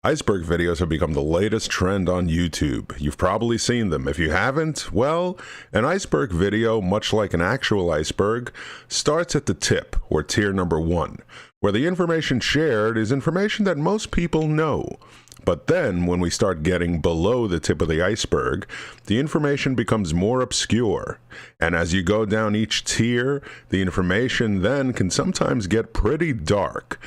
Iceberg videos have become the latest trend on YouTube. You've probably seen them. If you haven't, well, an iceberg video, much like an actual iceberg, starts at the tip, or tier number 1, where the information shared is information that most people know. But then, when we start getting below the tip of the iceberg, the information becomes more obscure. And as you go down each tier, the information then can sometimes get pretty dark.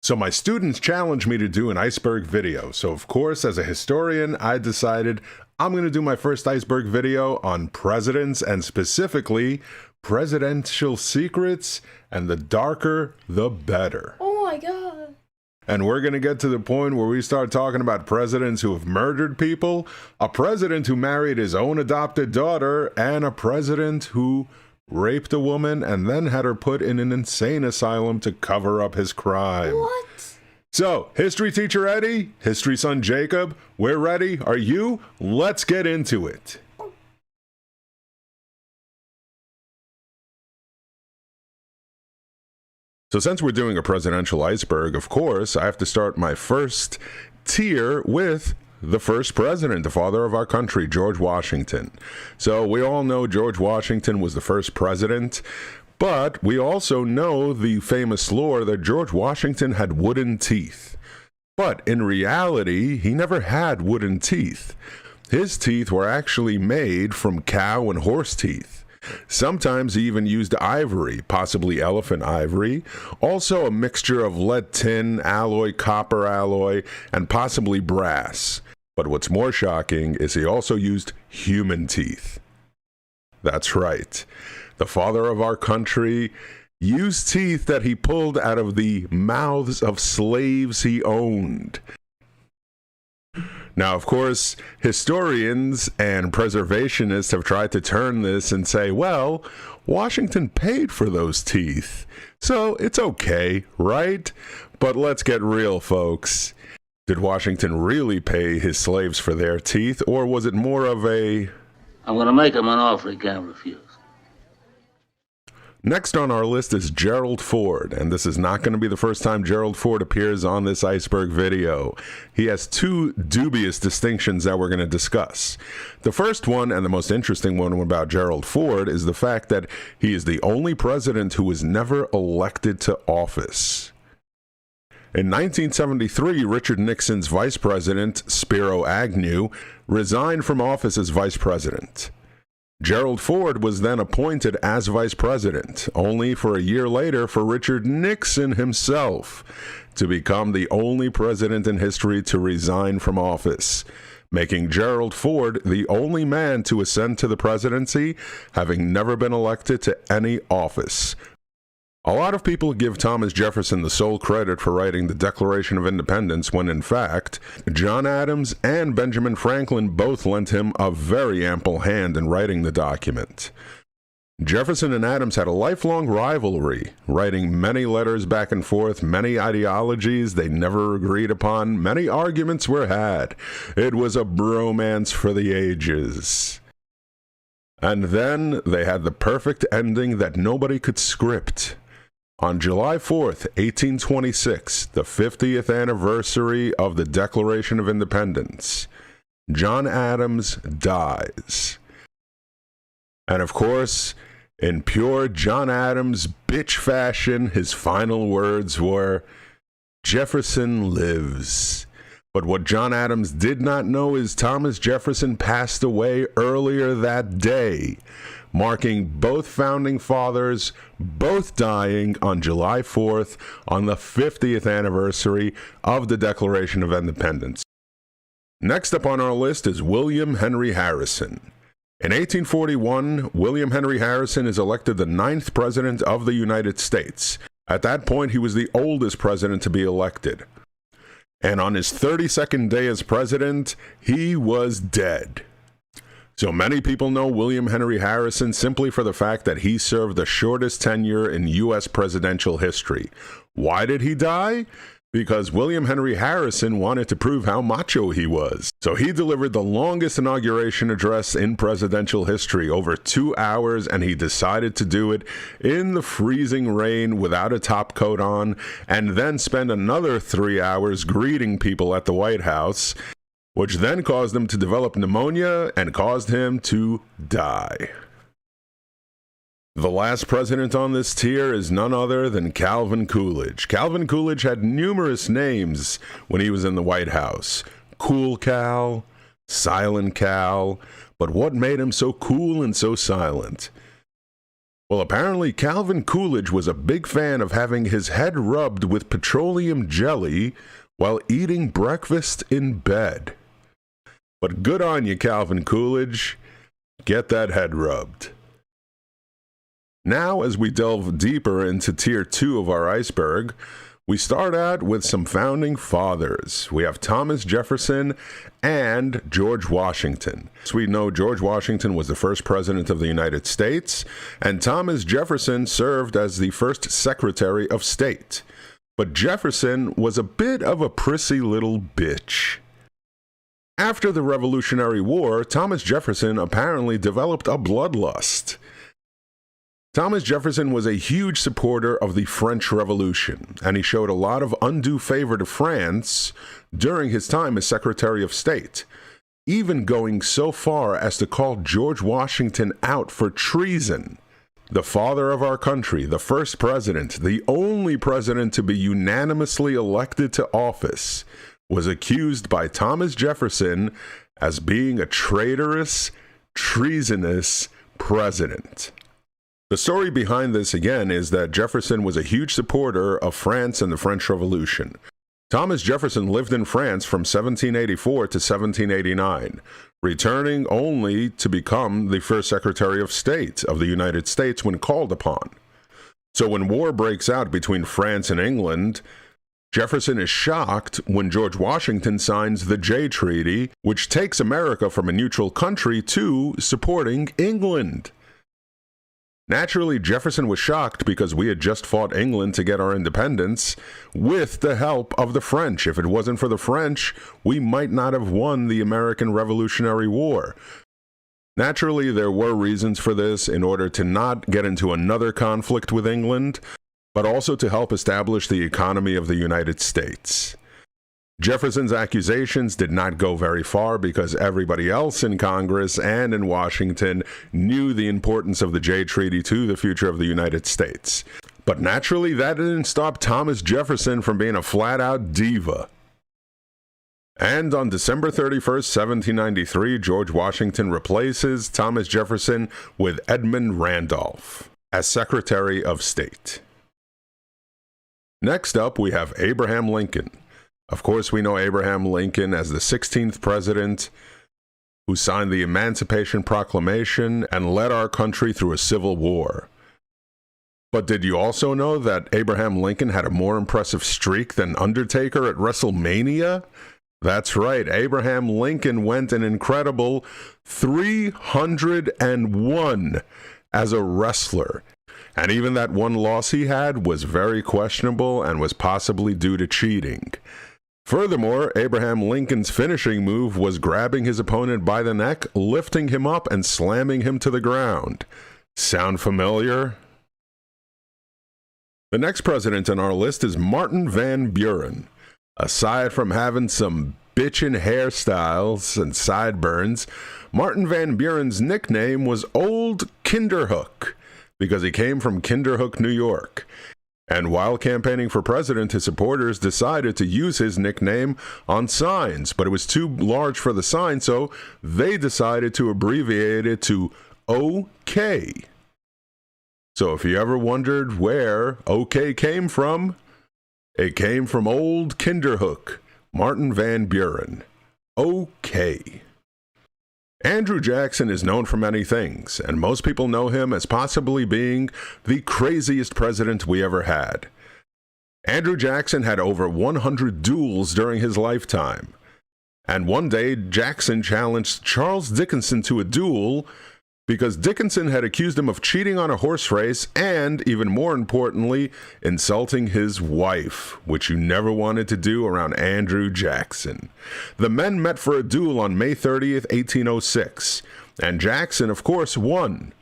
So my students challenged me to do an iceberg video. So of course, as a historian, I decided I'm going to do my first iceberg video on presidents, and specifically presidential secrets, and the darker, the better. Oh my God. And we're going to get to the point where we start talking about presidents who have murdered people, a president who married his own adopted daughter, and a president who raped a woman and then had her put in an insane asylum to cover up his crime. What? So, history teacher Eddie, history son Jacob, we're ready. Are you? Let's get into it. So since we're doing a presidential iceberg, of course, I have to start my first tier with the first president, the father of our country, George Washington. So we all know George Washington was the first president, but we also know the famous lore that George Washington had wooden teeth. But in reality, he never had wooden teeth. His teeth were actually made from cow and horse teeth. Sometimes he even used ivory, possibly elephant ivory, also a mixture of lead tin alloy, copper alloy, and possibly brass. But what's more shocking is he also used human teeth. That's right. The father of our country used teeth that he pulled out of the mouths of slaves he owned. Now, of course, historians and preservationists have tried to turn this and say, well, Washington paid for those teeth, so it's okay, right? But let's get real, folks. Did Washington really pay his slaves for their teeth, or was it more of a... I'm going to make him an offer he can't refuse. Next on our list is Gerald Ford, and this is not going to be the first time Gerald Ford appears on this iceberg video. He has two dubious distinctions that we're going to discuss. The first one, and the most interesting one about Gerald Ford, is the fact that he is the only president who was never elected to office. In 1973, Richard Nixon's vice president, Spiro Agnew, resigned from office as vice president. Gerald Ford was then appointed as vice president, only for a year later for Richard Nixon himself to become the only president in history to resign from office, making Gerald Ford the only man to ascend to the presidency, having never been elected to any office. A lot of people give Thomas Jefferson the sole credit for writing the Declaration of Independence when, in fact, John Adams and Benjamin Franklin both lent him a very ample hand in writing the document. Jefferson and Adams had a lifelong rivalry, writing many letters back and forth, many ideologies they never agreed upon, many arguments were had. It was a bromance for the ages. And then they had the perfect ending that nobody could script. On July 4th, 1826, the 50th anniversary of the Declaration of Independence, John Adams dies. And of course, in pure John Adams bitch fashion, his final words were, "Jefferson lives." But what John Adams did not know is Thomas Jefferson passed away earlier that day, marking both founding fathers both dying on July 4th on the 50th anniversary of the Declaration of Independence. Next up on our list is William Henry Harrison. In 1841, William Henry Harrison is elected the 9th president of the United States. At that point, he was the oldest president to be elected. And on his 32nd day as president, he was dead. So many people know William Henry Harrison simply for the fact that he served the shortest tenure in U.S. presidential history. Why did he die? because William Henry Harrison wanted to prove how macho he was. So he delivered the longest inauguration address in presidential history, over 2 hours, and he decided to do it in the freezing rain without a top coat on, and then spend another 3 hours greeting people at the White House, which then caused him to develop pneumonia and caused him to die. The last president on this tier is none other than Calvin Coolidge. Calvin Coolidge had numerous names when he was in the White House. Cool Cal, Silent Cal, but what made him so cool and so silent? Well, apparently Calvin Coolidge was a big fan of having his head rubbed with petroleum jelly while eating breakfast in bed. But good on you, Calvin Coolidge. Get that head rubbed. Now, as we delve deeper into Tier 2 of our iceberg, we start out with some founding fathers. We have Thomas Jefferson and George Washington. So we know George Washington was the first president of the United States, and Thomas Jefferson served as the first Secretary of State. But Jefferson was a bit of a prissy little bitch. After the Revolutionary War, Thomas Jefferson apparently developed a bloodlust. Thomas Jefferson was a huge supporter of the French Revolution, and he showed a lot of undue favor to France during his time as Secretary of State, even going so far as to call George Washington out for treason. The father of our country, the first president, the only president to be unanimously elected to office, was accused by Thomas Jefferson as being a traitorous, treasonous president. The story behind this, again, is that Jefferson was a huge supporter of France and the French Revolution. Thomas Jefferson lived in France from 1784 to 1789, returning only to become the first Secretary of State of the United States when called upon. So when war breaks out between France and England, Jefferson is shocked when George Washington signs the Jay Treaty, which takes America from a neutral country to supporting England. Naturally, Jefferson was shocked because we had just fought England to get our independence with the help of the French. If it wasn't for the French, we might not have won the American Revolutionary War. Naturally, there were reasons for this in order to not get into another conflict with England, but also to help establish the economy of the United States. Jefferson's accusations did not go very far because everybody else in Congress and in Washington knew the importance of the Jay Treaty to the future of the United States. But naturally, that didn't stop Thomas Jefferson from being a flat-out diva. And on December 31st, 1793, George Washington replaces Thomas Jefferson with Edmund Randolph as Secretary of State. Next up, we have Abraham Lincoln. Of course, we know Abraham Lincoln as the 16th president who signed the Emancipation Proclamation and led our country through a civil war. But did you also know that Abraham Lincoln had a more impressive streak than Undertaker at WrestleMania? That's right, Abraham Lincoln went an incredible 301 as a wrestler. And even that one loss he had was very questionable and was possibly due to cheating. Furthermore, Abraham Lincoln's finishing move was grabbing his opponent by the neck, lifting him up, and slamming him to the ground. Sound familiar? The next president on our list is Martin Van Buren. Aside from having some bitchin' hairstyles and sideburns, Martin Van Buren's nickname was Old Kinderhook because he came from Kinderhook, New York. And while campaigning for president, his supporters decided to use his nickname on signs, but it was too large for the sign, so they decided to abbreviate it to OK. So if you ever wondered where OK came from, it came from Old Kinderhook, Martin Van Buren. OK. Andrew Jackson is known for many things, and most people know him as possibly being the craziest president we ever had. Andrew Jackson had over 100 duels during his lifetime, and one day Jackson challenged Charles Dickinson to a duel, because Dickinson had accused him of cheating on a horse race and, even more importantly, insulting his wife, which you never wanted to do around Andrew Jackson. The men met for a duel on May 30th, 1806, and Jackson, of course, won.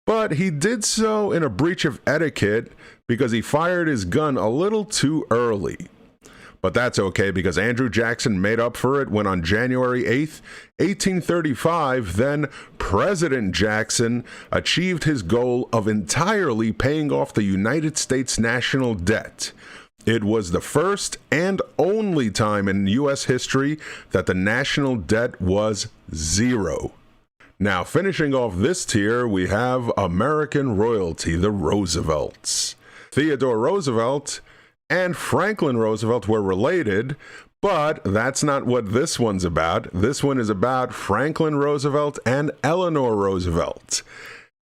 But he did so in a breach of etiquette because he fired his gun a little too early. But that's okay, because Andrew Jackson made up for it when on January 8th, 1835, then President Jackson achieved his goal of entirely paying off the United States national debt. It was the first and only time in U.S. history that the national debt was zero. Now, finishing off this tier, we have American royalty, the Roosevelts. Theodore Roosevelt and Franklin Roosevelt were related, but that's not what this one's about. This one is about Franklin Roosevelt and Eleanor Roosevelt.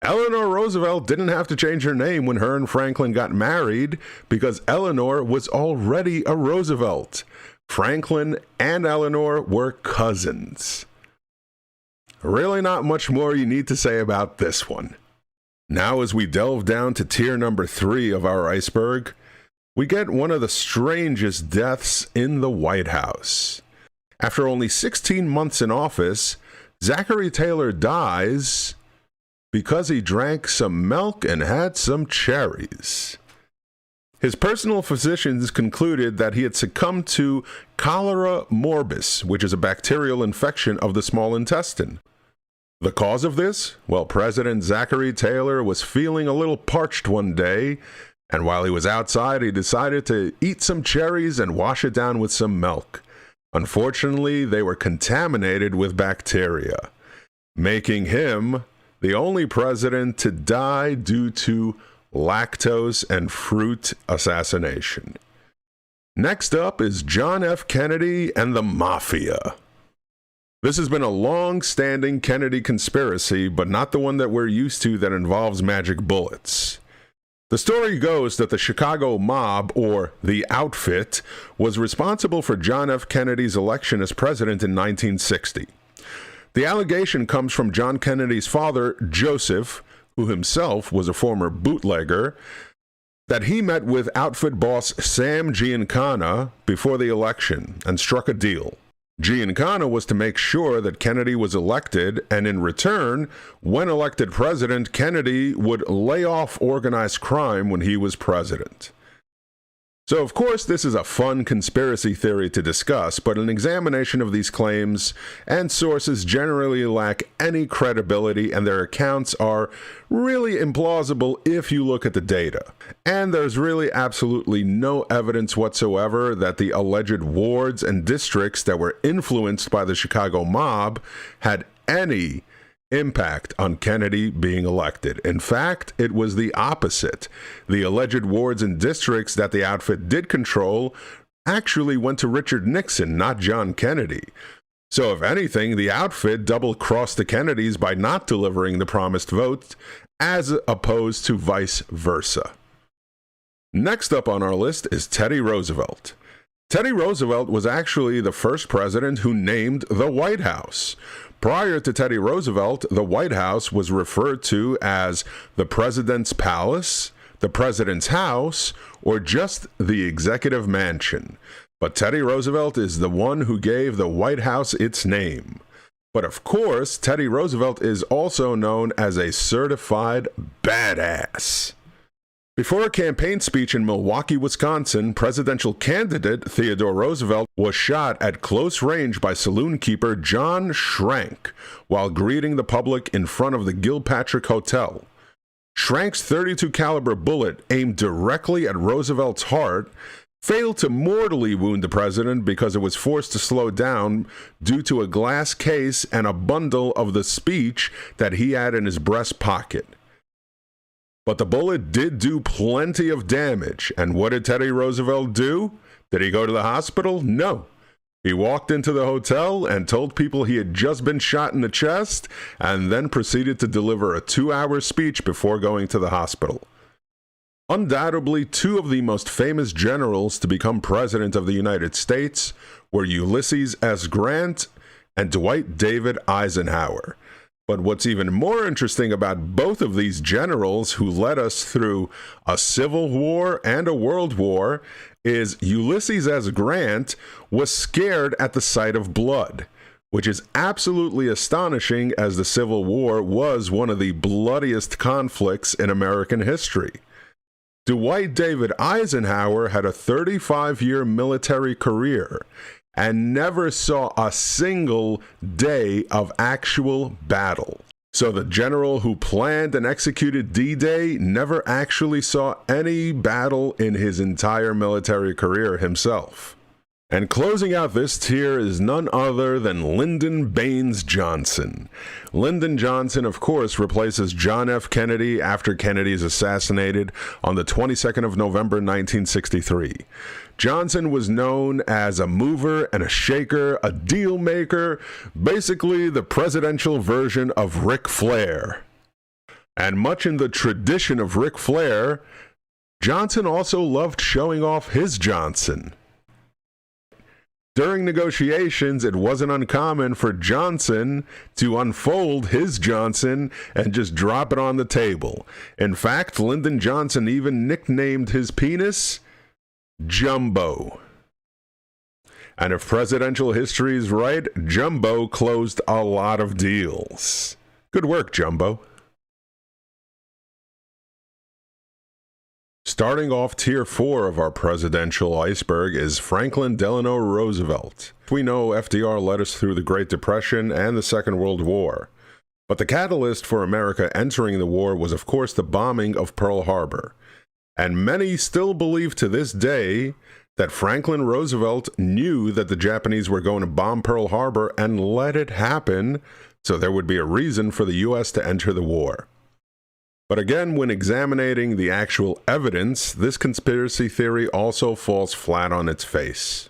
Eleanor Roosevelt didn't have to change her name when her and Franklin got married because Eleanor was already a Roosevelt. Franklin and Eleanor were cousins. Really not much more you need to say about this one. Now, as we delve down to tier number 3 of our iceberg, we get one of the strangest deaths in the White House. After only 16 months in office, Zachary Taylor dies because he drank some milk and had some cherries. His personal physicians concluded that he had succumbed to cholera morbus, which is a bacterial infection of the small intestine. The cause of this? Well, President Zachary Taylor was feeling a little parched one day, and while he was outside, he decided to eat some cherries and wash it down with some milk. Unfortunately, they were contaminated with bacteria, making him the only president to die due to lactose and fruit assassination. Next up is John F. Kennedy and the Mafia. This has been a long-standing Kennedy conspiracy, but not the one that we're used to that involves magic bullets. The story goes that the Chicago mob, or the outfit, was responsible for John F. Kennedy's election as president in 1960. The allegation comes from John Kennedy's father, Joseph, who himself was a former bootlegger, that he met with outfit boss Sam Giancana before the election and struck a deal. Giancana was to make sure that Kennedy was elected, and in return, when elected president, Kennedy would lay off organized crime when he was president. So, of course, this is a fun conspiracy theory to discuss, but an examination of these claims and sources generally lack any credibility, and their accounts are really implausible if you look at the data. And there's really absolutely no evidence whatsoever that the alleged wards and districts that were influenced by the Chicago mob had any impact on Kennedy being elected. In fact, it was the opposite. The alleged wards and districts that the outfit did control actually went to Richard Nixon, not John Kennedy. So if anything, the outfit double-crossed the Kennedys by not delivering the promised vote, as opposed to vice versa. Next up on our list is Teddy Roosevelt. Teddy Roosevelt was actually the first president who named the White House. Prior to Teddy Roosevelt, the White House was referred to as the President's Palace, the President's House, or just the Executive Mansion. But Teddy Roosevelt is the one who gave the White House its name. But of course, Teddy Roosevelt is also known as a certified badass. Before a campaign speech in Milwaukee, Wisconsin, presidential candidate Theodore Roosevelt was shot at close range by saloon keeper John Schrank while greeting the public in front of the Gilpatrick Hotel. Schrank's .32 caliber bullet, aimed directly at Roosevelt's heart, failed to mortally wound the president because it was forced to slow down due to a glass case and a bundle of the speech that he had in his breast pocket. But the bullet did do plenty of damage, and what did Teddy Roosevelt do? Did he go to the hospital? No. He walked into the hotel and told people he had just been shot in the chest, and then proceeded to deliver a 2-hour speech before going to the hospital. Undoubtedly, two of the most famous generals to become president of the United States were Ulysses S. Grant and Dwight David Eisenhower. But what's even more interesting about both of these generals who led us through a civil war and a world war is Ulysses S. Grant was scared at the sight of blood, which is absolutely astonishing as the Civil War was one of the bloodiest conflicts in American history. Dwight David Eisenhower had a 35-year military career and never saw a single day of actual battle. So the general who planned and executed D-Day never actually saw any battle in his entire military career himself. And closing out this tier is none other than Lyndon Baines Johnson. Lyndon Johnson, of course, replaces John F. Kennedy after Kennedy is assassinated on the 22nd of November, 1963. Johnson was known as a mover and a shaker, a deal maker, basically the presidential version of Ric Flair. And much in the tradition of Ric Flair, Johnson also loved showing off his Johnson. During negotiations, it wasn't uncommon for Johnson to unfold his Johnson and just drop it on the table. In fact, Lyndon Johnson even nicknamed his penis Jumbo. And if presidential history is right, Jumbo closed a lot of deals. Good work, Jumbo. Starting off tier 4 of our presidential iceberg is Franklin Delano Roosevelt. We know FDR led us through the Great Depression and the Second World War. But the catalyst for America entering the war was, of course, the bombing of Pearl Harbor. And many still believe to this day that Franklin Roosevelt knew that the Japanese were going to bomb Pearl Harbor and let it happen, so there would be a reason for the U.S. to enter the war. But again, when examining the actual evidence, this conspiracy theory also falls flat on its face.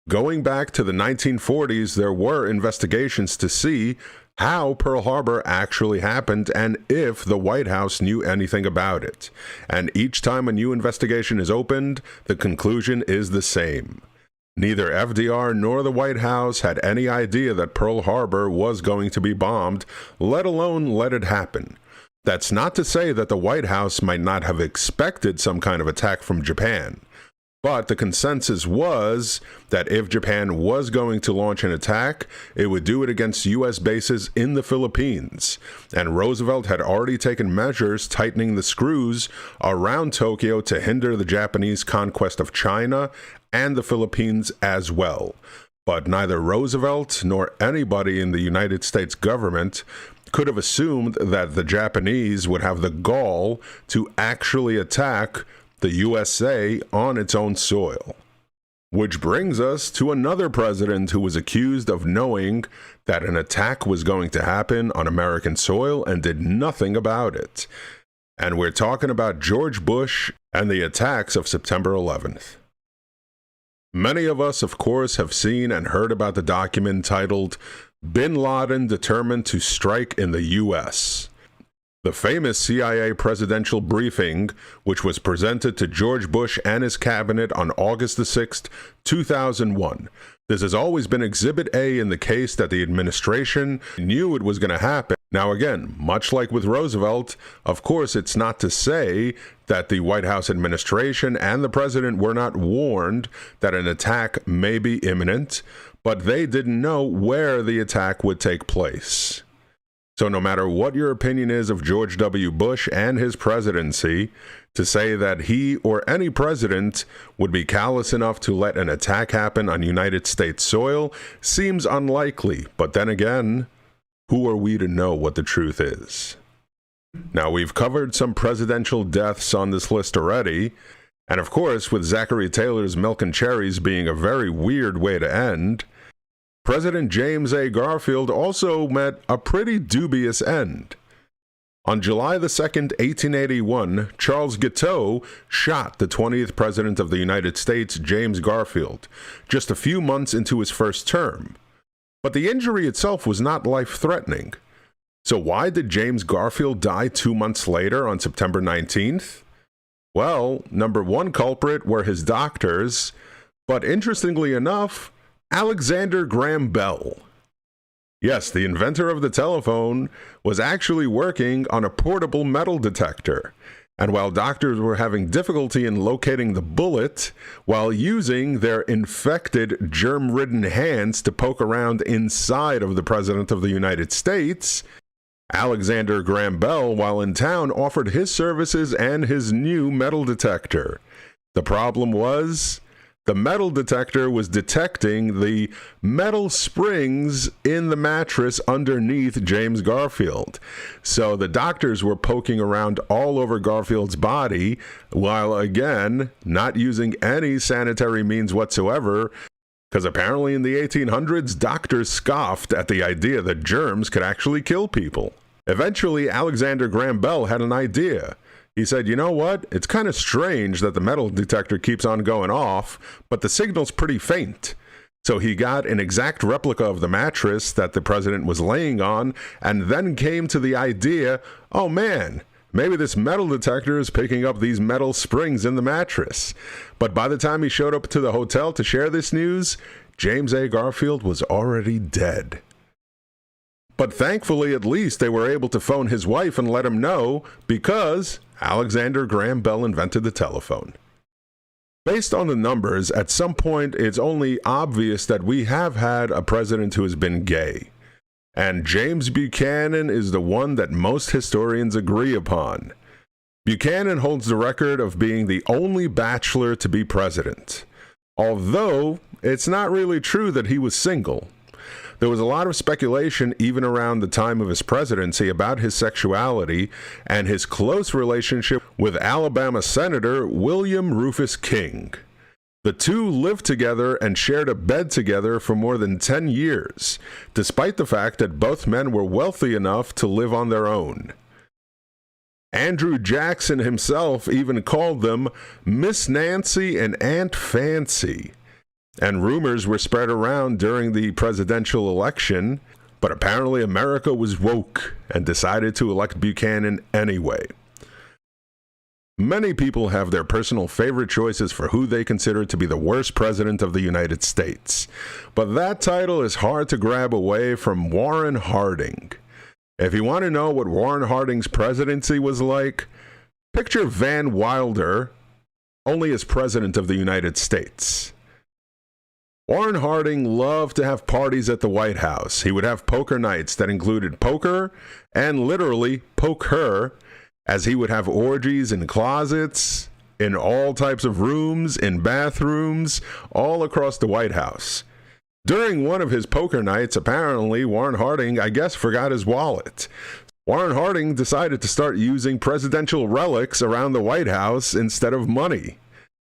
Going back to the 1940s, there were investigations to see how Pearl Harbor actually happened and if the White House knew anything about it. And each time a new investigation is opened, the conclusion is the same. Neither FDR nor the White House had any idea that Pearl Harbor was going to be bombed, let alone let it happen. That's not to say that the White House might not have expected some kind of attack from Japan, but the consensus was that if Japan was going to launch an attack, it would do it against U.S. bases in the Philippines, and Roosevelt had already taken measures tightening the screws around Tokyo to hinder the Japanese conquest of China and the Philippines as well. But neither Roosevelt nor anybody in the United States government could have assumed that the Japanese would have the gall to actually attack the USA on its own soil. Which brings us to another president who was accused of knowing that an attack was going to happen on American soil and did nothing about it. And we're talking about George Bush and the attacks of September 11th. Many of us, of course, have seen and heard about the document titled Bin Laden Determined to Strike in the U.S. The famous CIA presidential briefing, which was presented to George Bush and his cabinet on August the 6th, 2001. This has always been Exhibit A in the case that the administration knew it was going to happen. Now again, much like with Roosevelt, of course it's not to say that the White House administration and the president were not warned that an attack may be imminent, but they didn't know where the attack would take place. So no matter what your opinion is of George W. Bush and his presidency, to say that he or any president would be callous enough to let an attack happen on United States soil seems unlikely. But then again, who are we to know what the truth is? Now, we've covered some presidential deaths on this list already, and of course, with Zachary Taylor's Milk and Cherries being a very weird way to end, President James A. Garfield also met a pretty dubious end. On July the 2nd, 1881, Charles Guiteau shot the 20th President of the United States, James Garfield, just a few months into his first term. But the injury itself was not life-threatening. So why did James Garfield die 2 months later on September 19th? Well, number one culprit were his doctors, but interestingly enough, Alexander Graham Bell. Yes, the inventor of the telephone was actually working on a portable metal detector. And while doctors were having difficulty in locating the bullet, while using their infected, germ-ridden hands to poke around inside of the President of the United States, Alexander Graham Bell, while in town, offered his services and his new metal detector. The problem was, the metal detector was detecting the metal springs in the mattress underneath James Garfield. So the doctors were poking around all over Garfield's body, while again, not using any sanitary means whatsoever, because apparently in the 1800s, doctors scoffed at the idea that germs could actually kill people. Eventually, Alexander Graham Bell had an idea. He said, you know what? It's kind of strange that the metal detector keeps on going off, but the signal's pretty faint. So he got an exact replica of the mattress that the president was laying on, and then came to the idea, oh man, maybe this metal detector is picking up these metal springs in the mattress. But by the time he showed up to the hotel to share this news, James A. Garfield was already dead. But thankfully, at least they were able to phone his wife and let him know, because Alexander Graham Bell invented the telephone. Based on the numbers, at some point it's only obvious that we have had a president who has been gay. And James Buchanan is the one that most historians agree upon. Buchanan holds the record of being the only bachelor to be president. Although, it's not really true that he was single. There was a lot of speculation even around the time of his presidency about his sexuality and his close relationship with Alabama Senator William Rufus King. The two lived together and shared a bed together for more than 10 years, despite the fact that both men were wealthy enough to live on their own. Andrew Jackson himself even called them Miss Nancy and Aunt Fancy. And rumors were spread around during the presidential election, but apparently America was woke and decided to elect Buchanan anyway. Many people have their personal favorite choices for who they consider to be the worst president of the United States, but that title is hard to grab away from Warren Harding. If you want to know what Warren Harding's presidency was like, picture Van Wilder, only as president of the United States. Warren Harding loved to have parties at the White House. He would have poker nights that included poker and literally poke her, as he would have orgies in closets, in all types of rooms, in bathrooms, all across the White House. During one of his poker nights, apparently, Warren Harding, I guess, forgot his wallet. Warren Harding decided to start using presidential relics around the White House instead of money.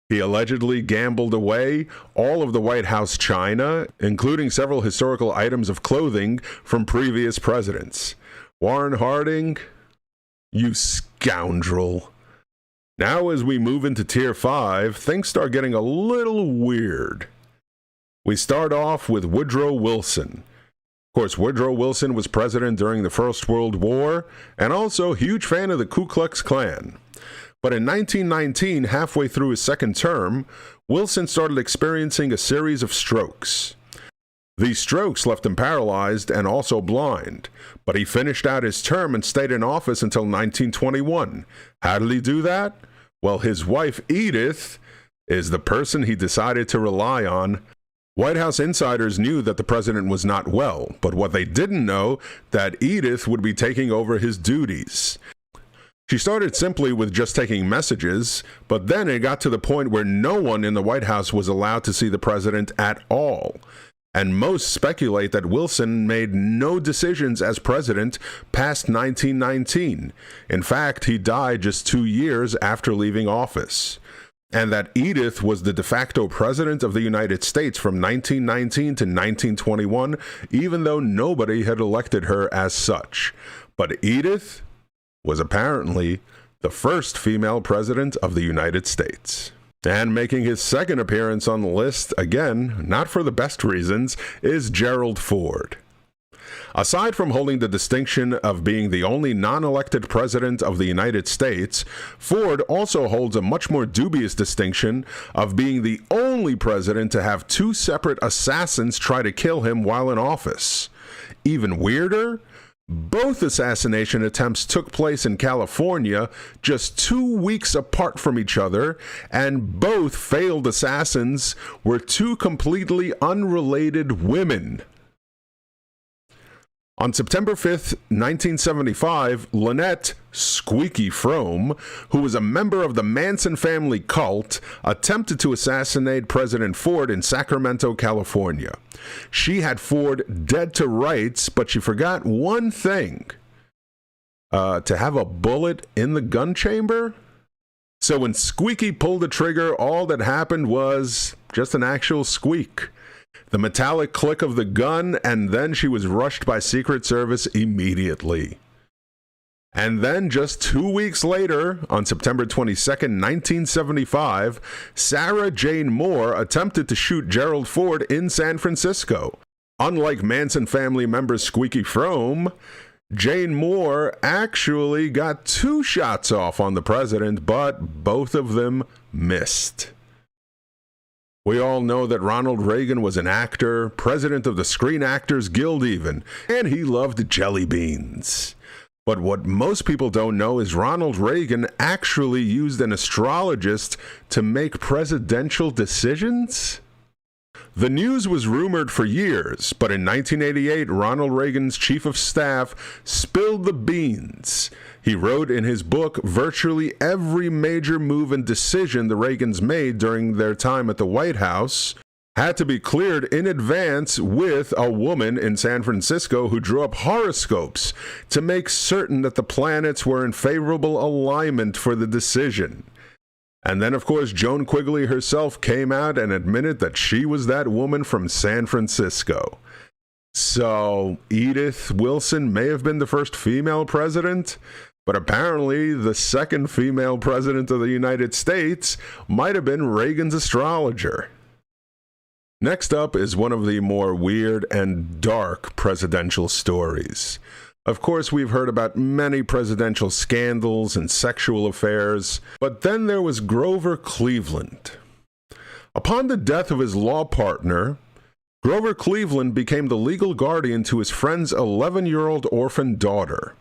He allegedly gambled away all of the White House china, including several historical items of clothing from previous presidents. Warren Harding, you scoundrel. Now, as we move into Tier 5, things start getting a little weird. We start off with Woodrow Wilson. Of course, Woodrow Wilson was president during the First World War, and also a huge fan of the Ku Klux Klan. But in 1919, halfway through his second term, Wilson started experiencing a series of strokes. These strokes left him paralyzed and also blind, but he finished out his term and stayed in office until 1921. How did he do that? Well, his wife, Edith, is the person he decided to rely on. White House insiders knew that the president was not well, but what they didn't know, that Edith would be taking over his duties. She started simply with just taking messages, but then it got to the point where no one in the White House was allowed to see the president at all. And most speculate that Wilson made no decisions as president past 1919. In fact, he died just 2 years after leaving office. And that Edith was the de facto president of the United States from 1919 to 1921, even though nobody had elected her as such. But Edith was apparently the first female president of the United States. And making his second appearance on the list, again, not for the best reasons, is Gerald Ford. Aside from holding the distinction of being the only non-elected president of the United States, Ford also holds a much more dubious distinction of being the only president to have two separate assassins try to kill him while in office. Even weirder, both assassination attempts took place in California just 2 weeks apart from each other, and both failed assassins were two completely unrelated women. On September 5th, 1975, Lynette Squeaky Fromme, who was a member of the Manson family cult, attempted to assassinate President Ford in Sacramento, California. She had Ford dead to rights, but she forgot one thing. To have a bullet in the gun chamber? So when Squeaky pulled the trigger, all that happened was just an actual squeak. The metallic click of the gun, and then she was rushed by Secret Service immediately. And then just 2 weeks later, on September 22nd, 1975, Sarah Jane Moore attempted to shoot Gerald Ford in San Francisco. Unlike Manson family member Squeaky Fromme, Jane Moore actually got 2 shots off on the president, but both of them missed. We all know that Ronald Reagan was an actor, president of the Screen Actors Guild even, and he loved jelly beans. But what most people don't know is Ronald Reagan actually used an astrologist to make presidential decisions? The news was rumored for years, but in 1988, Ronald Reagan's chief of staff spilled the beans. He wrote in his book virtually every major move and decision the Reagans made during their time at the White House had to be cleared in advance with a woman in San Francisco who drew up horoscopes to make certain that the planets were in favorable alignment for the decision. And then, of course, Joan Quigley herself came out and admitted that she was that woman from San Francisco. So Edith Wilson may have been the first female president, but apparently the second female president of the United States might have been Reagan's astrologer. Next up is one of the more weird and dark presidential stories. Of course, we've heard about many presidential scandals and sexual affairs, but then there was Grover Cleveland. Upon the death of his law partner, Grover Cleveland became the legal guardian to his friend's 11-year-old orphan daughter.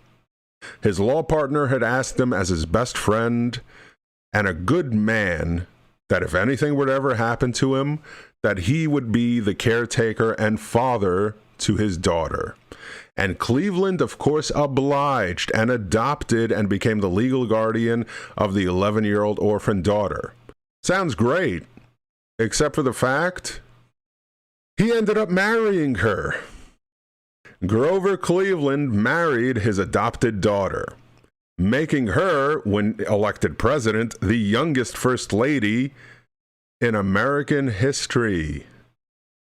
His law partner had asked him as his best friend and a good man that if anything would ever happen to him, that he would be the caretaker and father to his daughter. And Cleveland, of course, obliged and adopted and became the legal guardian of the 11-year-old orphan daughter. Sounds great, except for the fact he ended up marrying her. Grover Cleveland married his adopted daughter, making her, when elected president, the youngest first lady in American history.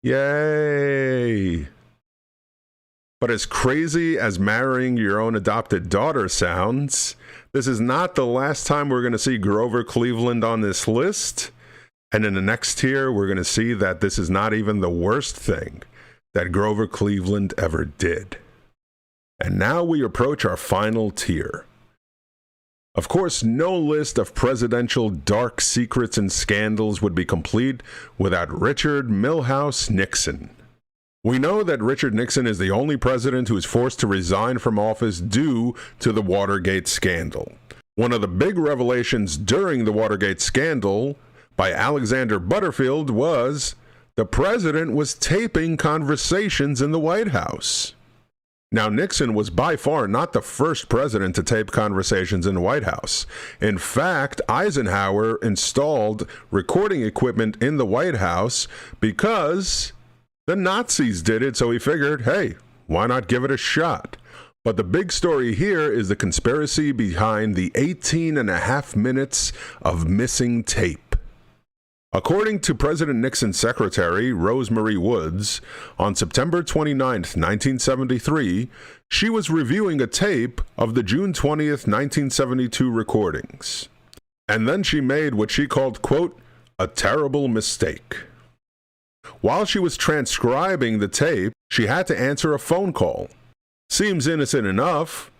Yay! But as crazy as marrying your own adopted daughter sounds, this is not the last time we're going to see Grover Cleveland on this list. And in the next tier, we're going to see that this is not even the worst thing that Grover Cleveland ever did. And now we approach our final tier. Of course, no list of presidential dark secrets and scandals would be complete without Richard Milhous Nixon. We know that Richard Nixon is the only president who is forced to resign from office due to the Watergate scandal. One of the big revelations during the Watergate scandal by Alexander Butterfield was the president was taping conversations in the White House. Now, Nixon was by far not the first president to tape conversations in the White House. In fact, Eisenhower installed recording equipment in the White House because the Nazis did it, so he figured, hey, why not give it a shot? But the big story here is the conspiracy behind the 18.5 minutes of missing tape. According to President Nixon's secretary, Rosemary Woods, on September 29, 1973, she was reviewing a tape of the June 20th, 1972 recordings. And then she made what she called, quote, a terrible mistake. While she was transcribing the tape, she had to answer a phone call. Seems innocent enough.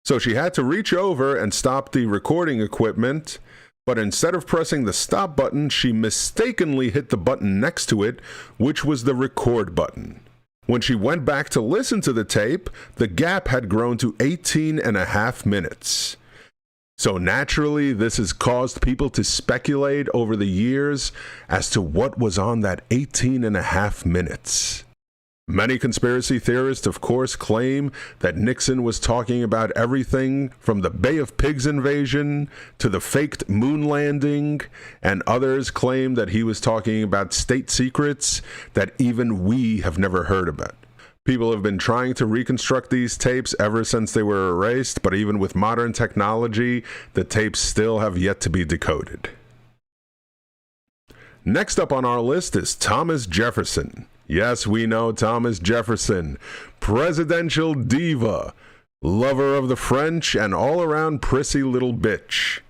So she had to reach over and stop the recording equipment, but instead of pressing the stop button, she mistakenly hit the button next to it, which was the record button. When she went back to listen to the tape, the gap had grown to 18.5 minutes. So naturally, this has caused people to speculate over the years as to what was on that 18.5 minutes. Many conspiracy theorists, of course, claim that Nixon was talking about everything from the Bay of Pigs invasion to the faked moon landing, and others claim that he was talking about state secrets that even we have never heard about. People have been trying to reconstruct these tapes ever since they were erased, but even with modern technology, the tapes still have yet to be decoded. Next up on our list is Thomas Jefferson. Yes, we know Thomas Jefferson, presidential diva, lover of the French, and all-around prissy little bitch.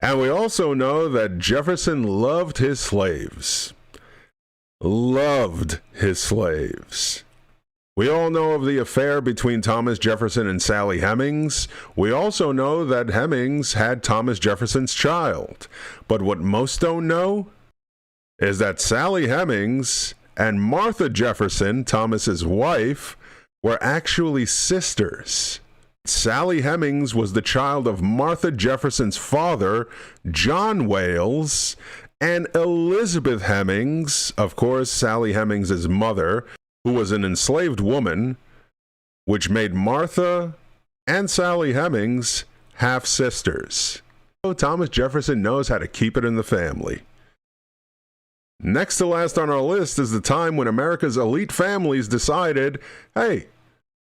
And we also know that Jefferson loved his slaves. Loved his slaves. We all know of the affair between Thomas Jefferson and Sally Hemings. We also know that Hemings had Thomas Jefferson's child. But what most don't know is that Sally Hemings and Martha Jefferson, Thomas's wife, were actually sisters. Sally Hemings was the child of Martha Jefferson's father, John Wales, and Elizabeth Hemings, of course, Sally Hemings' mother, who was an enslaved woman, which made Martha and Sally Hemings half-sisters. So Thomas Jefferson knows how to keep it in the family. Next to last on our list is the time when America's elite families decided, hey,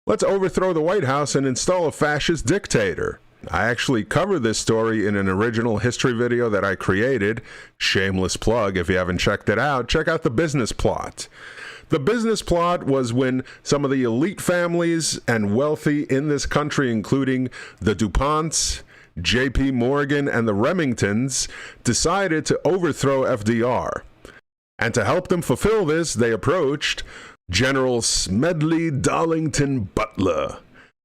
let's overthrow the White House and install a fascist dictator. I actually covered this story in an original history video that I created. Shameless plug, if you haven't checked it out, check out the business plot. The business plot was when some of the elite families and wealthy in this country, including the DuPonts, J.P. Morgan, and the Remingtons, decided to overthrow FDR. And to help them fulfill this, they approached General Smedley Darlington Butler.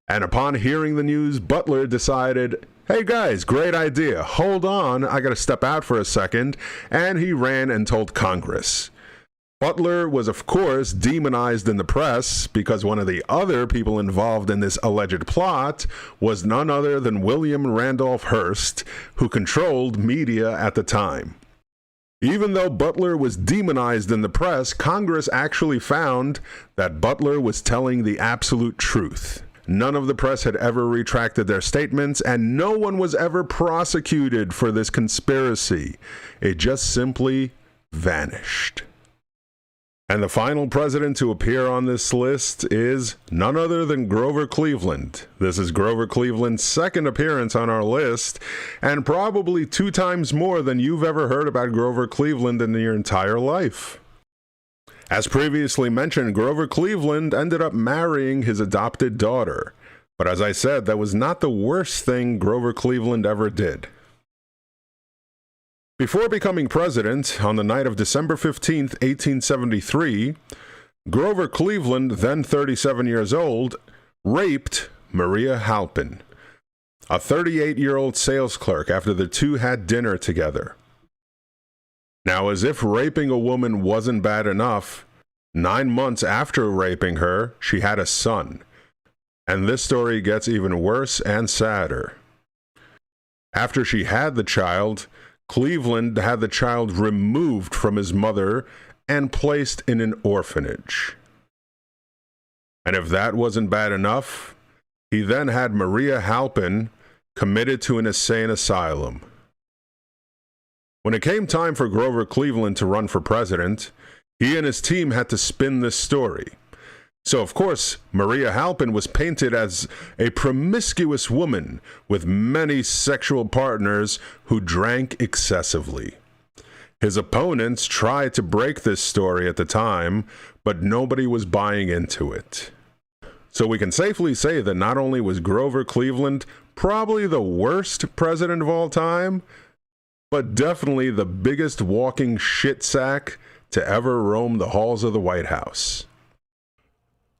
And upon hearing the news, Butler decided, hey guys, great idea. Hold on, I gotta step out for a second. And he ran and told Congress. Butler was, of course, demonized in the press because one of the other people involved in this alleged plot was none other than William Randolph Hearst, who controlled media at the time. Even though Butler was demonized in the press, Congress actually found that Butler was telling the absolute truth. None of the press had ever retracted their statements, and no one was ever prosecuted for this conspiracy. It just simply vanished. And the final president to appear on this list is none other than Grover Cleveland. This is Grover Cleveland's second appearance on our list, and probably 2 times more than you've ever heard about Grover Cleveland in your entire life. As previously mentioned, Grover Cleveland ended up marrying his adopted daughter. But as I said, that was not the worst thing Grover Cleveland ever did. Before becoming president, on the night of December 15th, 1873, Grover Cleveland, then 37 years old, raped Maria Halpin, a 38-year-old sales clerk, after the two had dinner together. Now, as if raping a woman wasn't bad enough, 9 months after raping her, she had a son. And this story gets even worse and sadder. After she had the child, Cleveland had the child removed from his mother and placed in an orphanage. And if that wasn't bad enough, he then had Maria Halpin committed to an insane asylum. When it came time for Grover Cleveland to run for president, he and his team had to spin this story. So, of course, Maria Halpin was painted as a promiscuous woman with many sexual partners who drank excessively. His opponents tried to break this story at the time, but nobody was buying into it. So we can safely say that not only was Grover Cleveland probably the worst president of all time, but definitely the biggest walking shit sack to ever roam the halls of the White House.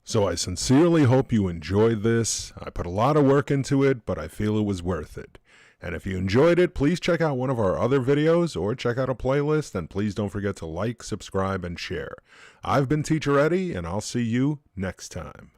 So I sincerely hope you enjoyed this. I put a lot of work into it, but I feel it was worth it. And if you enjoyed it, please check out one of our other videos or check out a playlist, and please don't forget to like, subscribe, and share. I've been Teacher Eddie, and I'll see you next time.